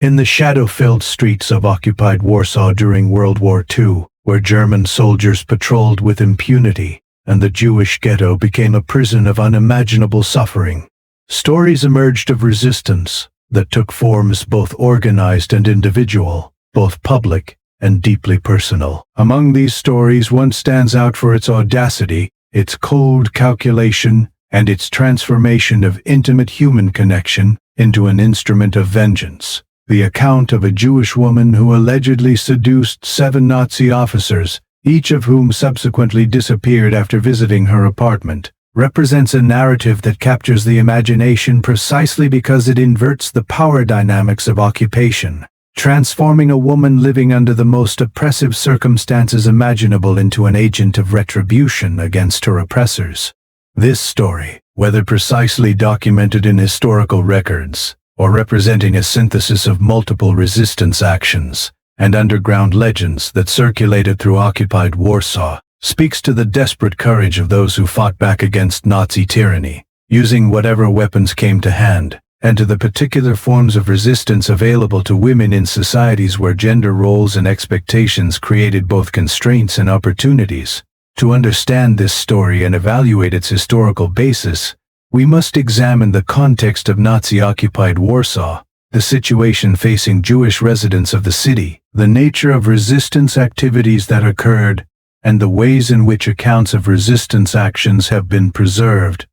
In the shadow-filled streets of occupied Warsaw during World War II, where German soldiers patrolled with impunity, and the Jewish ghetto became a prison of unimaginable suffering, stories emerged of resistance that took forms both organized and individual, both public and deeply personal. Among these stories, one stands out for its audacity, its cold calculation, and its transformation of intimate human connection into an instrument of vengeance. The account of a Jewish woman who allegedly seduced 7 Nazi officers, each of whom subsequently disappeared after visiting her apartment, represents a narrative that captures the imagination precisely because it inverts the power dynamics of occupation, transforming a woman living under the most oppressive circumstances imaginable into an agent of retribution against her oppressors. This story, whether precisely documented in historical records, or representing a synthesis of multiple resistance actions and underground legends that circulated through occupied Warsaw, speaks to the desperate courage of those who fought back against Nazi tyranny, using whatever weapons came to hand, and to the particular forms of resistance available to women in societies where gender roles and expectations created both constraints and opportunities. To understand this story and evaluate its historical basis, we must examine the context of Nazi-occupied Warsaw, the situation facing Jewish residents of the city, the nature of resistance activities that occurred, and the ways in which accounts of resistance actions have been preserved,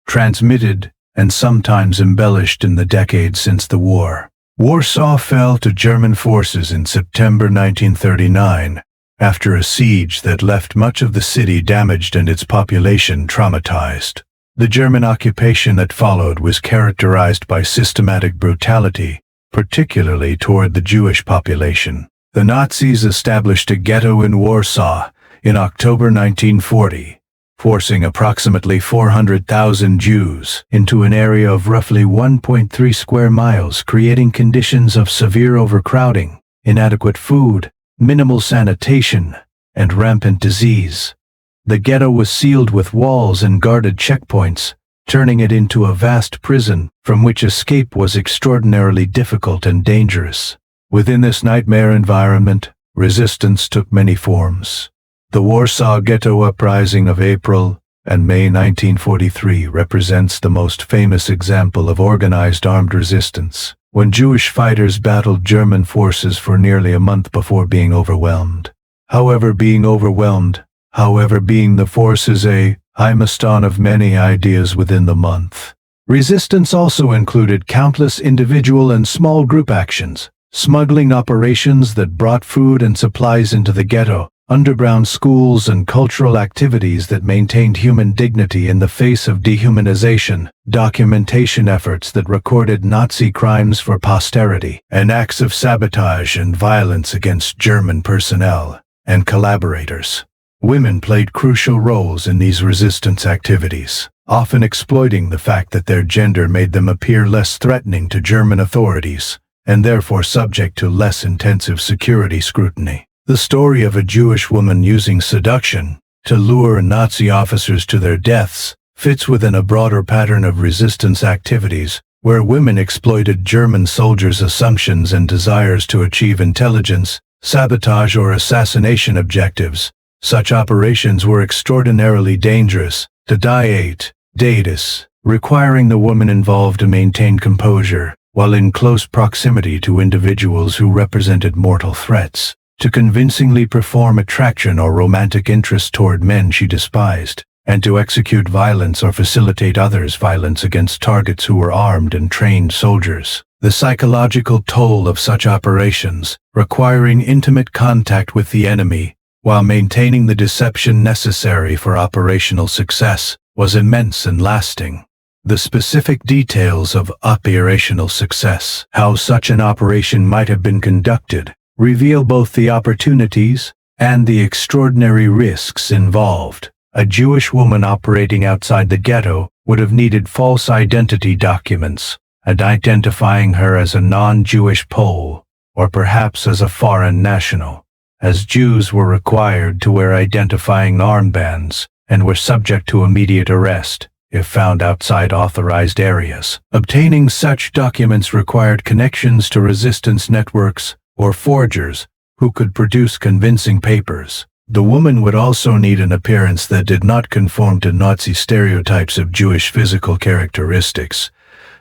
transmitted, and sometimes embellished in the decades since the war. Warsaw fell to German forces in September 1939, after a siege that left much of the city damaged and its population traumatized. The German occupation that followed was characterized by systematic brutality, particularly toward the Jewish population. The Nazis established a ghetto in Warsaw in October 1940, forcing approximately 400,000 Jews into an area of roughly 1.3 square miles, creating conditions of severe overcrowding, inadequate food, minimal sanitation, and rampant disease. The ghetto was sealed with walls and guarded checkpoints, turning it into a vast prison from which escape was extraordinarily difficult and dangerous. Within this nightmare environment, resistance took many forms. The Warsaw Ghetto Uprising of April and May 1943 represents the most famous example of organized armed resistance, when Jewish fighters battled German forces for nearly a month before being overwhelmed. However, being the force is a milestone of many ideas within the month. Resistance also included countless individual and small group actions, smuggling operations that brought food and supplies into the ghetto, underground schools, and cultural activities that maintained human dignity in the face of dehumanization, documentation efforts that recorded Nazi crimes for posterity, and acts of sabotage and violence against German personnel and collaborators. Women played crucial roles in these resistance activities, often exploiting the fact that their gender made them appear less threatening to German authorities, and therefore subject to less intensive security scrutiny. The story of a Jewish woman using seduction to lure Nazi officers to their deaths fits within a broader pattern of resistance activities, where women exploited German soldiers' assumptions and desires to achieve intelligence, sabotage, or assassination objectives. Such operations were extraordinarily dangerous, requiring the woman involved to maintain composure, while in close proximity to individuals who represented mortal threats, to convincingly perform attraction or romantic interest toward men she despised, and to execute violence or facilitate others' violence against targets who were armed and trained soldiers. The psychological toll of such operations, requiring intimate contact with the enemy, while maintaining the deception necessary for operational success, was immense and lasting. The specific details of operational success, how such an operation might have been conducted, reveal both the opportunities and the extraordinary risks involved. A Jewish woman operating outside the ghetto would have needed false identity documents, and identifying her as a non-Jewish Pole, or perhaps as a foreign national, as Jews were required to wear identifying armbands and were subject to immediate arrest, if found outside authorized areas. Obtaining such documents required connections to resistance networks or forgers who could produce convincing papers. The woman would also need an appearance that did not conform to Nazi stereotypes of Jewish physical characteristics.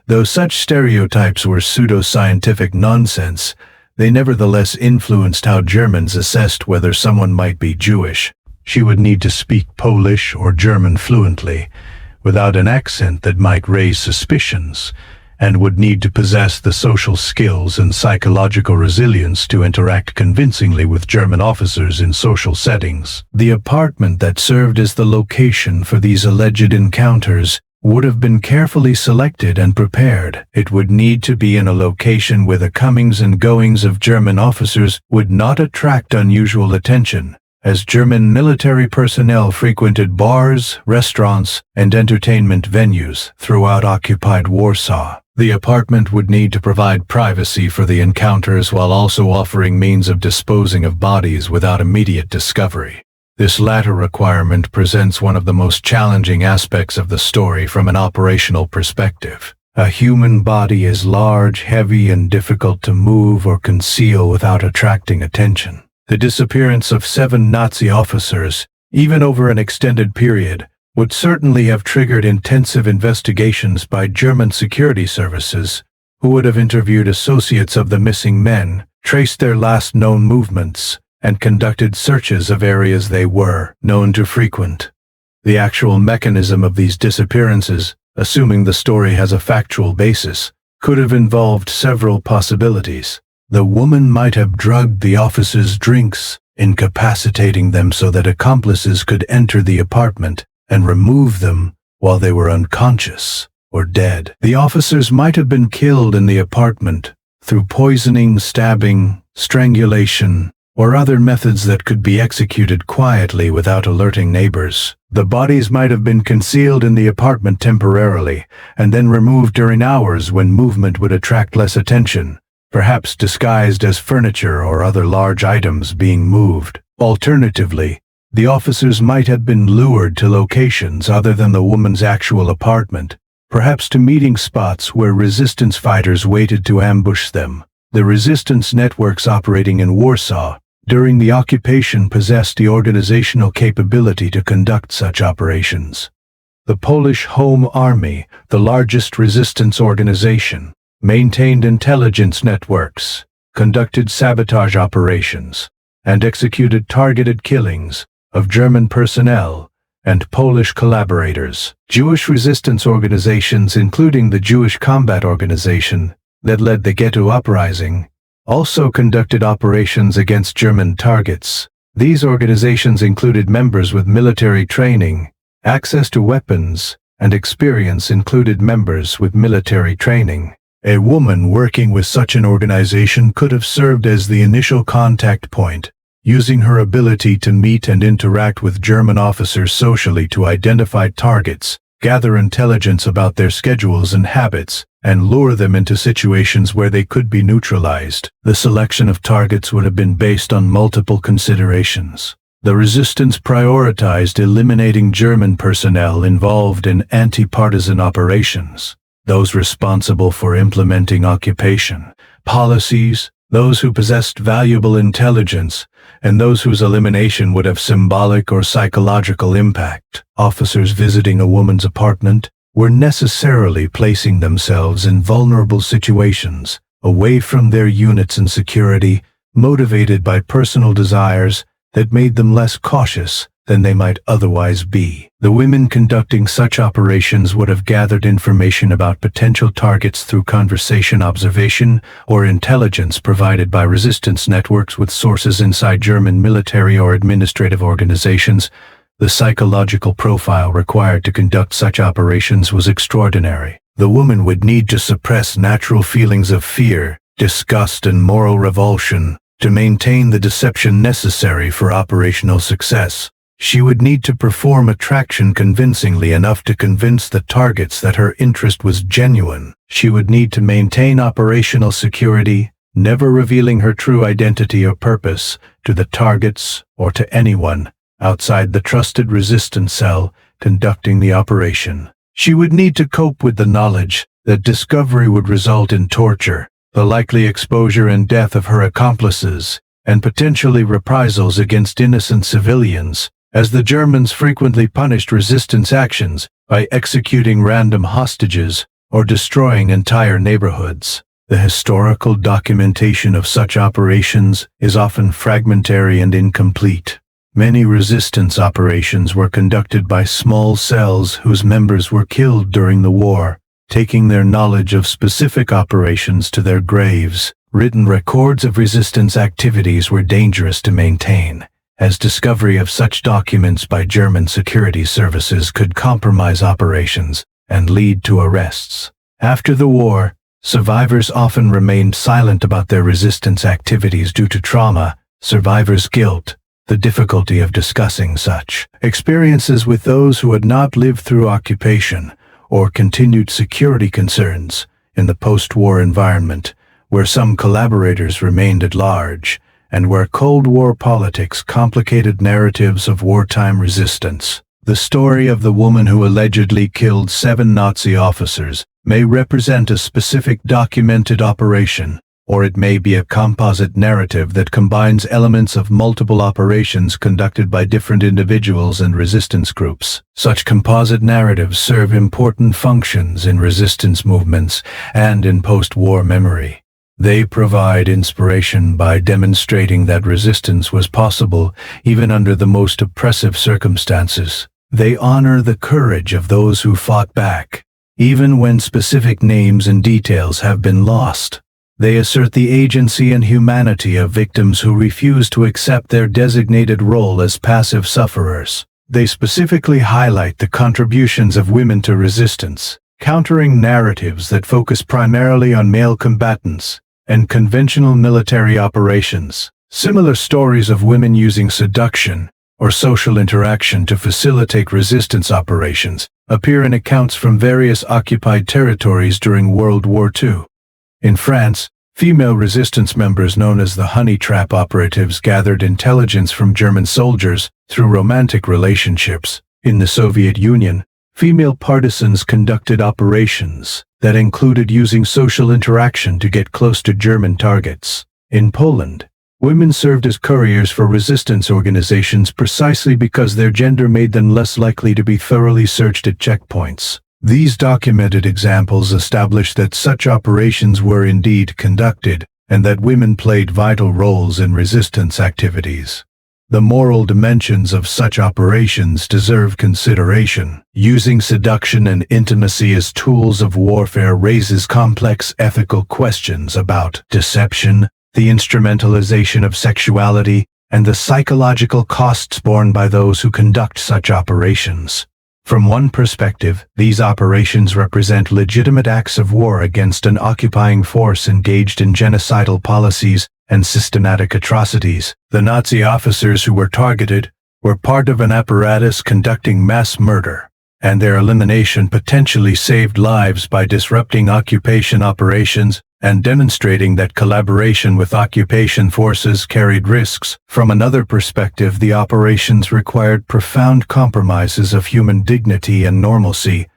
Though such stereotypes were pseudo-scientific nonsense, they nevertheless influenced how Germans assessed whether someone might be Jewish. She would need to speak Polish or German fluently, without an accent that might raise suspicions, and would need to possess the social skills and psychological resilience to interact convincingly with German officers in social settings. The apartment that served as the location for these alleged encounters would have been carefully selected and prepared. It would need to be in a location where the comings and goings of German officers would not attract unusual attention, as German military personnel frequented bars, restaurants, and entertainment venues throughout occupied Warsaw. The apartment would need to provide privacy for the encounters while also offering means of disposing of bodies without immediate discovery. This latter requirement presents one of the most challenging aspects of the story from an operational perspective. A human body is large, heavy, and difficult to move or conceal without attracting attention. The disappearance of 7 Nazi officers, even over an extended period, would certainly have triggered intensive investigations by German security services, who would have interviewed associates of the missing men, traced their last known movements, and conducted searches of areas they were known to frequent. The actual mechanism of these disappearances, assuming the story has a factual basis, could have involved several possibilities. The woman might have drugged the officers' drinks, incapacitating them so that accomplices could enter the apartment and remove them while they were unconscious or dead. The officers might have been killed in the apartment through poisoning, stabbing, strangulation, or other methods that could be executed quietly without alerting neighbors. The bodies might have been concealed in the apartment temporarily and then removed during hours when movement would attract less attention, perhaps disguised as furniture or other large items being moved. Alternatively, the officers might have been lured to locations other than the woman's actual apartment, perhaps to meeting spots where resistance fighters waited to ambush them. The resistance networks operating in Warsaw during the occupation possessed the organizational capability to conduct such operations. The Polish Home Army, the largest resistance organization, maintained intelligence networks, conducted sabotage operations, and executed targeted killings of German personnel and Polish collaborators. Jewish resistance organizations, including the Jewish Combat Organization that led the ghetto uprising, also conducted operations against German targets. These organizations included members with military training, access to weapons, and experience included members with military training. A woman working with such an organization could have served as the initial contact point, using her ability to meet and interact with German officers socially to identify targets, gather intelligence about their schedules and habits, and lure them into situations where they could be neutralized. The selection of targets would have been based on multiple considerations. The resistance prioritized eliminating German personnel involved in anti-partisan operations, those responsible for implementing occupation policies, those who possessed valuable intelligence, and those whose elimination would have symbolic or psychological impact. Officers visiting a woman's apartment were necessarily placing themselves in vulnerable situations, away from their units and security, motivated by personal desires that made them less cautious than they might otherwise be. The women conducting such operations would have gathered information about potential targets through conversation observation or intelligence provided by resistance networks with sources inside German military or administrative organizations. The psychological profile required to conduct such operations was extraordinary. The woman would need to suppress natural feelings of fear, disgust, and moral revulsion to maintain the deception necessary for operational success. She would need to perform attraction convincingly enough to convince the targets that her interest was genuine. She would need to maintain operational security, never revealing her true identity or purpose to the targets or to anyone outside the trusted resistance cell conducting the operation. She would need to cope with the knowledge that discovery would result in torture, the likely exposure and death of her accomplices, and potentially reprisals against innocent civilians, as the Germans frequently punished resistance actions by executing random hostages or destroying entire neighborhoods. The historical documentation of such operations is often fragmentary and incomplete. Many resistance operations were conducted by small cells whose members were killed during the war, taking their knowledge of specific operations to their graves. Written records of resistance activities were dangerous to maintain, as discovery of such documents by German security services could compromise operations and lead to arrests. After the war, survivors often remained silent about their resistance activities due to trauma, survivors' guilt, the difficulty of discussing such experiences with those who had not lived through occupation, or continued security concerns in the post-war environment, where some collaborators remained at large, and where Cold War politics complicated narratives of wartime resistance. The story of the woman who allegedly killed 7 Nazi officers may represent a specific documented operation, or it may be a composite narrative that combines elements of multiple operations conducted by different individuals and resistance groups. Such composite narratives serve important functions in resistance movements and in post-war memory. They provide inspiration by demonstrating that resistance was possible even under the most oppressive circumstances. They honor the courage of those who fought back, even when specific names and details have been lost. They assert the agency and humanity of victims who refuse to accept their designated role as passive sufferers. They specifically highlight the contributions of women to resistance, countering narratives that focus primarily on male combatants and conventional military operations. Similar stories of women using seduction or social interaction to facilitate resistance operations appear in accounts from various occupied territories during World War II. In France, female resistance members known as the honey trap operatives gathered intelligence from German soldiers through romantic relationships. In the Soviet Union, female partisans conducted operations that included using social interaction to get close to German targets. In Poland, women served as couriers for resistance organizations precisely because their gender made them less likely to be thoroughly searched at checkpoints. These documented examples establish that such operations were indeed conducted, and that women played vital roles in resistance activities. The moral dimensions of such operations deserve consideration. Using seduction and intimacy as tools of warfare raises complex ethical questions about deception, the instrumentalization of sexuality, and the psychological costs borne by those who conduct such operations. From one perspective, these operations represent legitimate acts of war against an occupying force engaged in genocidal policies and systematic atrocities. The Nazi officers who were targeted were part of an apparatus conducting mass murder, and their elimination potentially saved lives by disrupting occupation operations and demonstrating that collaboration with occupation forces carried risks. From another perspective, the operations required profound compromises of human dignity and normalcy,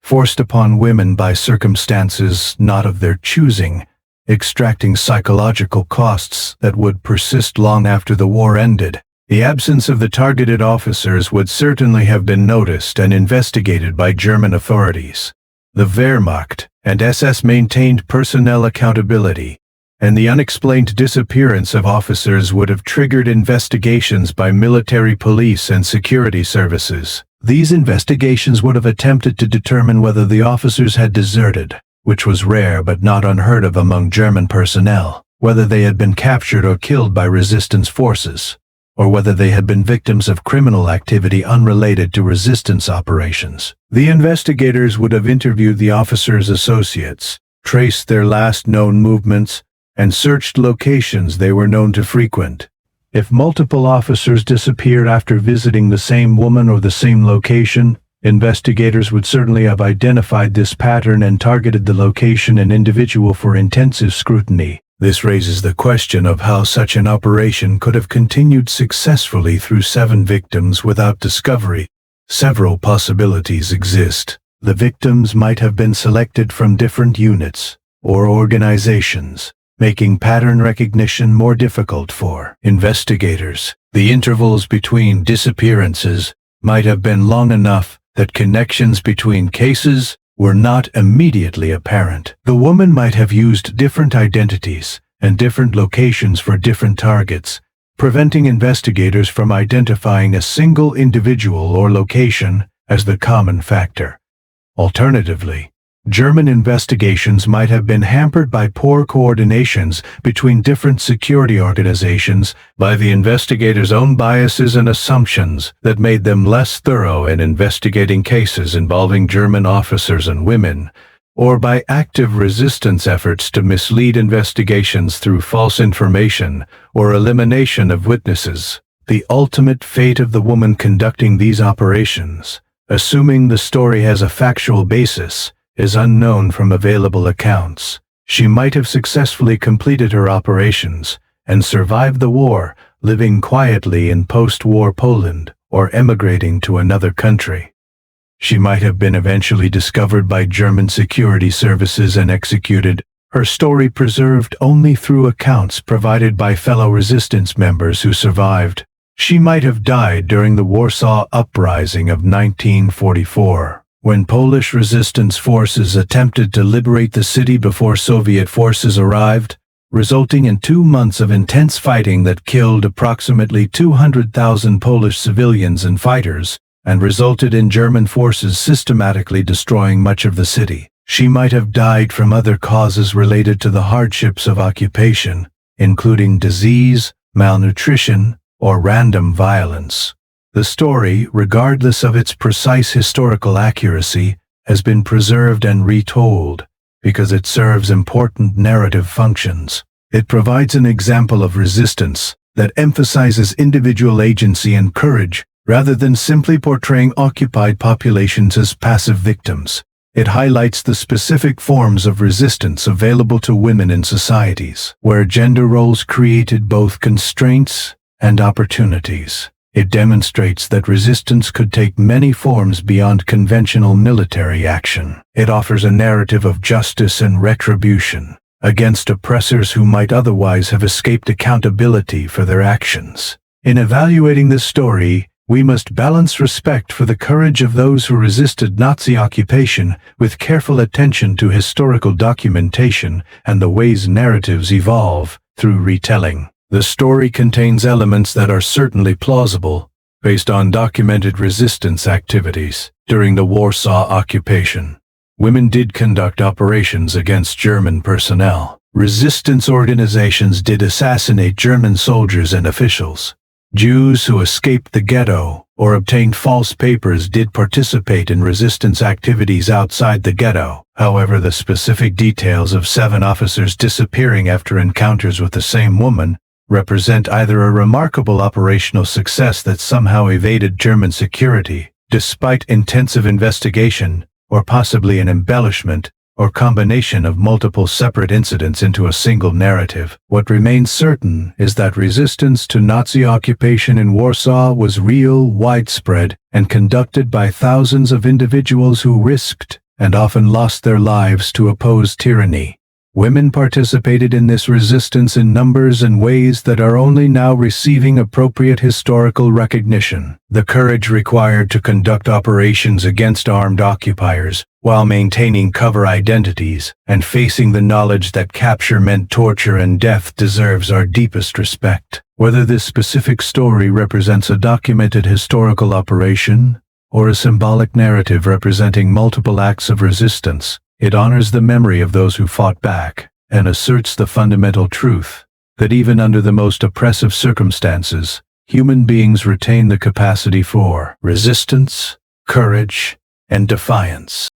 forced upon women by circumstances not of their choosing, extracting psychological costs that would persist long after the war ended. The absence of the targeted officers would certainly have been noticed and investigated by German authorities. The Wehrmacht and SS maintained personnel accountability, and the unexplained disappearance of officers would have triggered investigations by military police and security services. These investigations would have attempted to determine whether the officers had deserted, which was rare but not unheard of among German personnel, whether they had been captured or killed by resistance forces, or whether they had been victims of criminal activity unrelated to resistance operations. The investigators would have interviewed the officers' associates, traced their last known movements, and searched locations they were known to frequent. If multiple officers disappeared after visiting the same woman or the same location, investigators would certainly have identified this pattern and targeted the location and individual for intensive scrutiny. This raises the question of how such an operation could have continued successfully through 7 victims without discovery. Several possibilities exist. The victims might have been selected from different units or organizations, making pattern recognition more difficult for investigators. The intervals between disappearances might have been long enough that connections between cases were not immediately apparent. The woman might have used different identities and different locations for different targets, preventing investigators from identifying a single individual or location as the common factor. Alternatively, German investigations might have been hampered by poor coordinations between different security organizations, by the investigators' own biases and assumptions that made them less thorough in investigating cases involving German officers and women, or by active resistance efforts to mislead investigations through false information or elimination of witnesses. The ultimate fate of the woman conducting these operations, assuming the story has a factual basis, is unknown from available accounts. She might have successfully completed her operations and survived the war, living quietly in post-war Poland or emigrating to another country. She might have been eventually discovered by German security services and executed, her story preserved only through accounts provided by fellow resistance members who survived. She might have died during the Warsaw Uprising of 1944. When Polish resistance forces attempted to liberate the city before Soviet forces arrived, resulting in 2 months of intense fighting that killed approximately 200,000 Polish civilians and fighters, and resulted in German forces systematically destroying much of the city. She might have died from other causes related to the hardships of occupation, including disease, malnutrition, or random violence. The story, regardless of its precise historical accuracy, has been preserved and retold because it serves important narrative functions. It provides an example of resistance that emphasizes individual agency and courage rather than simply portraying occupied populations as passive victims. It highlights the specific forms of resistance available to women in societies where gender roles created both constraints and opportunities. It demonstrates that resistance could take many forms beyond conventional military action. It offers a narrative of justice and retribution against oppressors who might otherwise have escaped accountability for their actions. In evaluating this story, we must balance respect for the courage of those who resisted Nazi occupation with careful attention to historical documentation and the ways narratives evolve through retelling. The story contains elements that are certainly plausible, based on documented resistance activities. During the Warsaw occupation, women did conduct operations against German personnel. Resistance organizations did assassinate German soldiers and officials. Jews who escaped the ghetto or obtained false papers did participate in resistance activities outside the ghetto. However, the specific details of 7 officers disappearing after encounters with the same woman represent either a remarkable operational success that somehow evaded German security, despite intensive investigation, or possibly an embellishment or combination of multiple separate incidents into a single narrative. What remains certain is that resistance to Nazi occupation in Warsaw was real, widespread, and conducted by thousands of individuals who risked and often lost their lives to oppose tyranny. Women participated in this resistance in numbers and ways that are only now receiving appropriate historical recognition. The courage required to conduct operations against armed occupiers, while maintaining cover identities and facing the knowledge that capture meant torture and death, deserves our deepest respect. Whether this specific story represents a documented historical operation or a symbolic narrative representing multiple acts of resistance, it honors the memory of those who fought back and asserts the fundamental truth that even under the most oppressive circumstances, human beings retain the capacity for resistance, courage, and defiance.